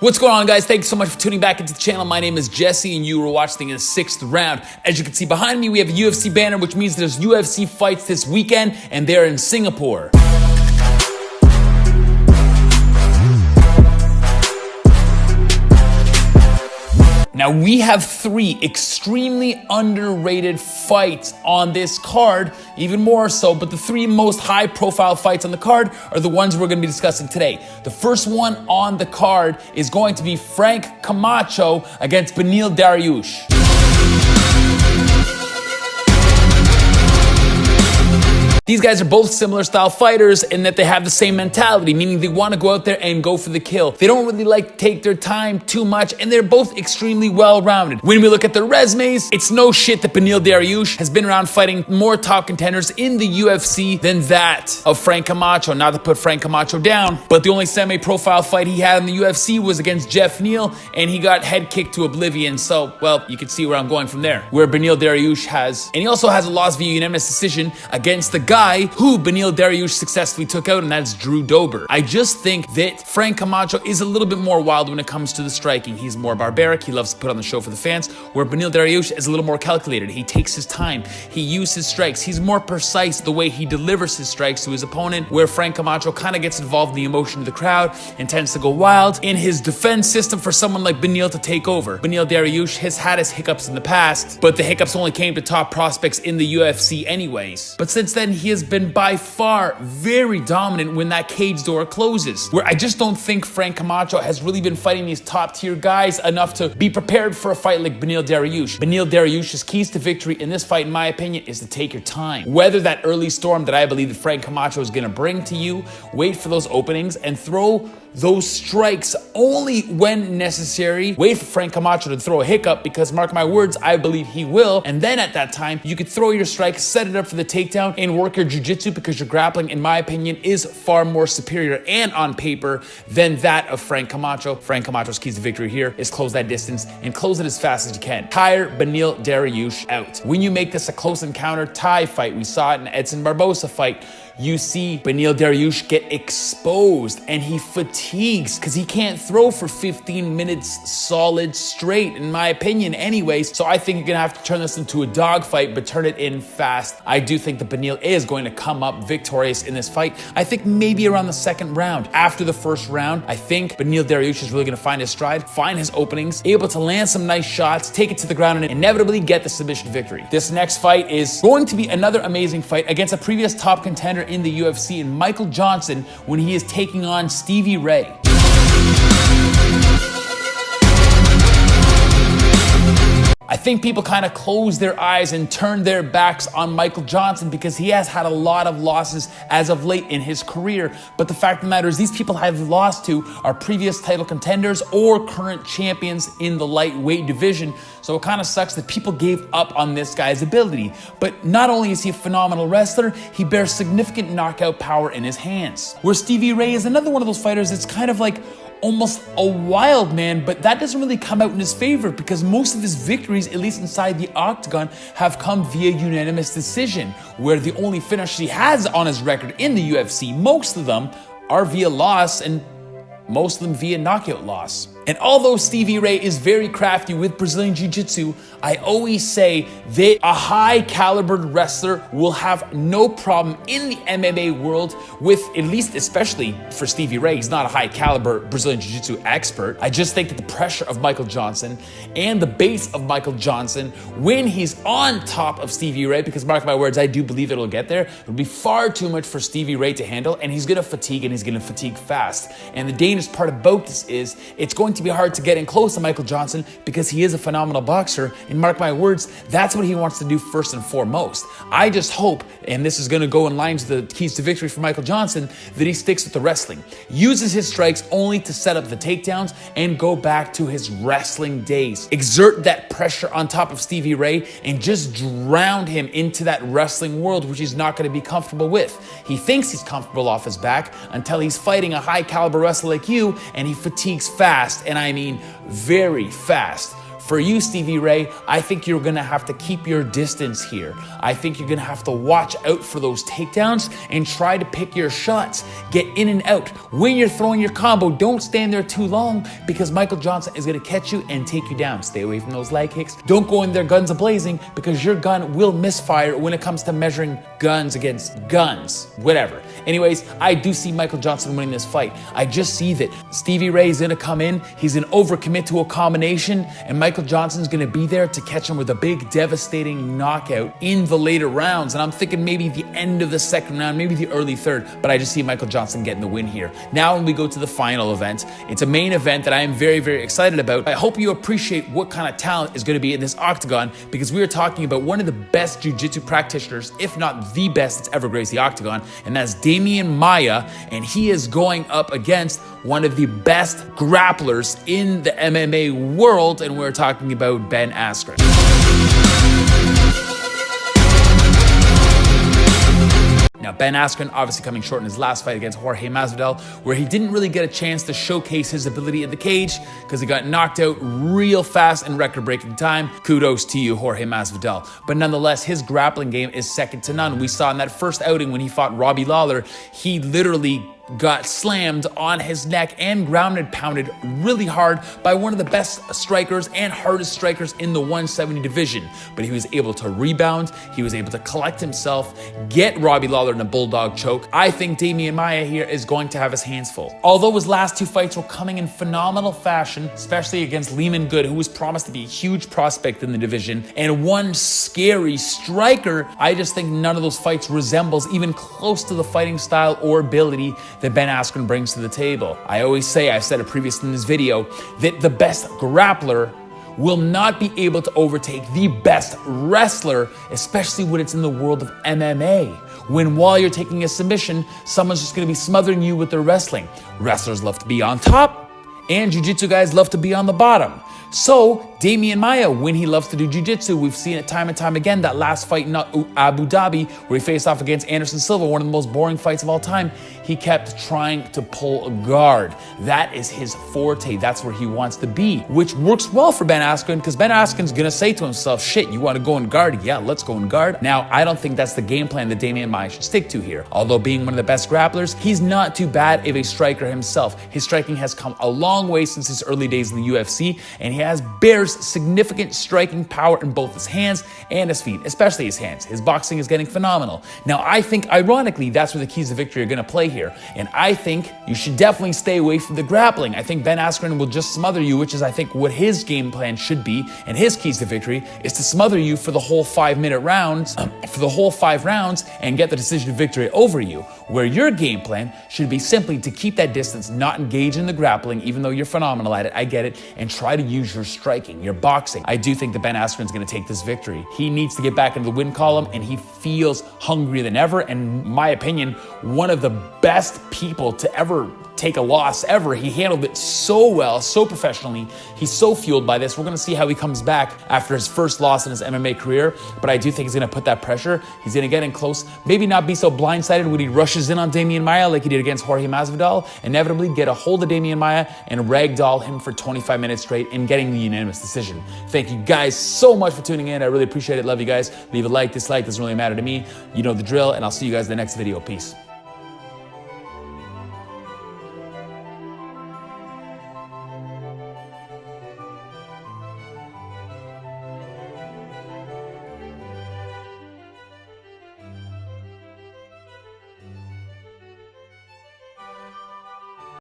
What's going on, guys? Thanks so much for tuning back into the channel. My name is Jesse, and you were watching the 6th round. As you can see behind me, we have a UFC banner, which means there's UFC fights this weekend, and they're in Singapore. Now, we have 3 extremely underrated fights on this card, even more so, but the 3 most high-profile fights on the card are the ones we're going to be discussing today. The first one on the card is going to be Frank Camacho against Beneil Dariush. These guys are both similar style fighters in that they have the same mentality, meaning they want to go out there and go for the kill. They don't really like to take their time too much, and they're both extremely well-rounded. When we look at their resumes, it's no shit that Beneil Dariush has been around fighting more top contenders in the UFC than that of Frank Camacho. Not to put Frank Camacho down, but the only semi-profile fight he had in the UFC was against Jeff Neal, and he got head kicked to oblivion. So, well, you can see where I'm going from there. Where Beneil Dariush has, and he also has a loss via unanimous decision against the guy who Beneil Dariush successfully took out, and that's Drew Dober. I just think that Frank Camacho is a little bit more wild when it comes to the striking. He's more barbaric. He loves to put on the show for the fans, where Beneil Dariush is a little more calculated. He takes his time. He uses his strikes. He's more precise the way he delivers his strikes to his opponent, where Frank Camacho kind of gets involved in the emotion of the crowd and tends to go wild in his defense system for someone like Beneil to take over. Beneil Dariush has had his hiccups in the past, but the hiccups only came to top prospects in the UFC anyways. But since then, he has been by far very dominant when that cage door closes, where I just don't think Frank Camacho has really been fighting these top tier guys enough to be prepared for a fight like Beneil Dariush. Beneil Dariush's keys to victory in this fight, in my opinion, is to take your time. Weather that early storm that I believe that Frank Camacho is going to bring to you, wait for those openings, and throw those strikes only when necessary. Wait for Frank Camacho to throw a hiccup, because mark my words, I believe he will. And then at that time, you could throw your strike, set it up for the takedown, and work your jiu-jitsu, because your grappling, in my opinion, is far more superior and on paper than that of Frank Camacho. Frank Camacho's keys to victory here is close that distance and close it as fast as you can. Tire Beneil Dariush out. When you make this a close encounter tie fight, we saw it in Edson Barbosa fight, you see Beneil Dariush get exposed, and he fatigues because he can't throw for 15 minutes solid straight, in my opinion anyways. So I think you're gonna have to turn this into a dogfight, but turn it in fast. I do think that Beneil is going to come up victorious in this fight. I think maybe around the 2nd round. After the 1st round, I think Beneil Dariush is really gonna find his stride, find his openings, able to land some nice shots, take it to the ground, and inevitably get the submission victory. This next fight is going to be another amazing fight against a previous top contender in the UFC, and Michael Johnson, when he is taking on Stevie Ray. I think people kind of close their eyes and turn their backs on Michael Johnson because he has had a lot of losses as of late in his career. But the fact of the matter is, these people have lost to are previous title contenders or current champions in the lightweight division. So it kind of sucks that people gave up on this guy's ability. But not only is he a phenomenal wrestler, he bears significant knockout power in his hands. Where Stevie Ray is another one of those fighters that's kind of like almost a wild man, but that doesn't really come out in his favor because most of his victories, at least inside the octagon, have come via unanimous decision, where the only finish he has on his record in the UFC, most of them are via loss, and most of them via knockout loss. And although Stevie Ray is very crafty with Brazilian Jiu-Jitsu, I always say that a high-calibered wrestler will have no problem in the MMA world with, at least especially for Stevie Ray, he's not a high-caliber Brazilian Jiu-Jitsu expert. I just think that the pressure of Michael Johnson and the base of Michael Johnson when he's on top of Stevie Ray, because mark my words, I do believe it'll get there, it'll be far too much for Stevie Ray to handle, and he's gonna fatigue, and he's gonna fatigue fast. And the dangerous part about this is it's going to be hard to get in close to Michael Johnson because he is a phenomenal boxer, and mark my words, that's what he wants to do first and foremost. I just hope, and this is going to go in line with the keys to victory for Michael Johnson, that he sticks with the wrestling, uses his strikes only to set up the takedowns, and go back to his wrestling days. Exert that pressure on top of Stevie Ray and just drown him into that wrestling world, which he's not going to be comfortable with. He thinks he's comfortable off his back until he's fighting a high caliber wrestler like you, and he fatigues fast, and I mean very fast. For you, Stevie Ray, I think you're gonna have to keep your distance here. I think you're gonna have to watch out for those takedowns and try to pick your shots. Get in and out. When you're throwing your combo, don't stand there too long because Michael Johnson is gonna catch you and take you down. Stay away from those leg kicks. Don't go in there guns a-blazing because your gun will misfire when it comes to measuring guns against guns. Whatever. Anyways, I do see Michael Johnson winning this fight. I just see that Stevie Ray is gonna come in, he's gonna overcommit to a combination, and Michael Johnson's gonna be there to catch him with a big, devastating knockout in the later rounds. And I'm thinking maybe the end of the second round, maybe the early third, but I just see Michael Johnson getting the win here. Now when we go to the final event, it's a main event that I am very, very excited about. I hope you appreciate what kind of talent is gonna be in this octagon because we are talking about one of the best jiu-jitsu practitioners, if not the best that's ever graced the octagon, and that's Damian Maia, and he is going up against one of the best grapplers in the MMA world, and we're talking about Ben Askren. Now, Ben Askren obviously coming short in his last fight against Jorge Masvidal, where he didn't really get a chance to showcase his ability in the cage because he got knocked out real fast in record-breaking time. Kudos to you, Jorge Masvidal. But nonetheless, his grappling game is second to none. We saw in that first outing when he fought Robbie Lawler, he literally got slammed on his neck and grounded, pounded really hard by one of the best strikers and hardest strikers in the 170 division. But he was able to rebound, he was able to collect himself, get Robbie Lawler in a bulldog choke. I think Damian Maia here is going to have his hands full. Although his last two fights were coming in phenomenal fashion, especially against Lehman Good, who was promised to be a huge prospect in the division, and one scary striker, I just think none of those fights resembles even close to the fighting style or ability that Ben Askren brings to the table. I always say, I've said it previously in this video, that the best grappler will not be able to overtake the best wrestler, especially when it's in the world of MMA. When while you're taking a submission, someone's just gonna be smothering you with their wrestling. Wrestlers love to be on top, and jiu-jitsu guys love to be on the bottom. So, Damian Maia, when he loves to do jiu-jitsu, we've seen it time and time again. That last fight in Abu Dhabi, where he faced off against Anderson Silva, one of the most boring fights of all time, he kept trying to pull a guard. That is his forte. That's where he wants to be, which works well for Ben Askren because Ben Askren's gonna say to himself, shit, you wanna go in guard? Yeah, let's go in guard. Now, I don't think that's the game plan that Damian Maia should stick to here. Although being one of the best grapplers, he's not too bad of a striker himself. His striking has come a long way since his early days in the UFC, and he bears significant striking power in both his hands and his feet, especially his hands. His boxing is getting phenomenal. Now, I think, ironically, that's where the keys to victory are gonna play here. And I think you should definitely stay away from the grappling. I think Ben Askren will just smother you, which is, I think, what his game plan should be. And his keys to victory is to smother you for the whole 5-minute rounds, for the whole 5 rounds, and get the decision victory over you. Where your game plan should be simply to keep that distance, not engage in the grappling, even though you're phenomenal at it, I get it, and try to use your striking, your boxing. I do think that Ben Askren's gonna take this victory. He needs to get back into the win column, and he feels hungrier than ever, and in my opinion, one of the best people to ever take a loss ever. He handled it so well, so professionally. He's so fueled by this. We're gonna see how he comes back after his first loss in his MMA career, but I do think he's gonna put that pressure. He's gonna get in close, maybe not be so blindsided when he rushes in on Damian Maia like he did against Jorge Masvidal, inevitably get a hold of Damian Maia and ragdoll him for 25 minutes straight and getting the unanimous decision. Thank you guys so much for tuning in. I really appreciate it. Love you guys. Leave a like, dislike, doesn't really matter to me. You know the drill, and I'll see you guys in the next video. Peace.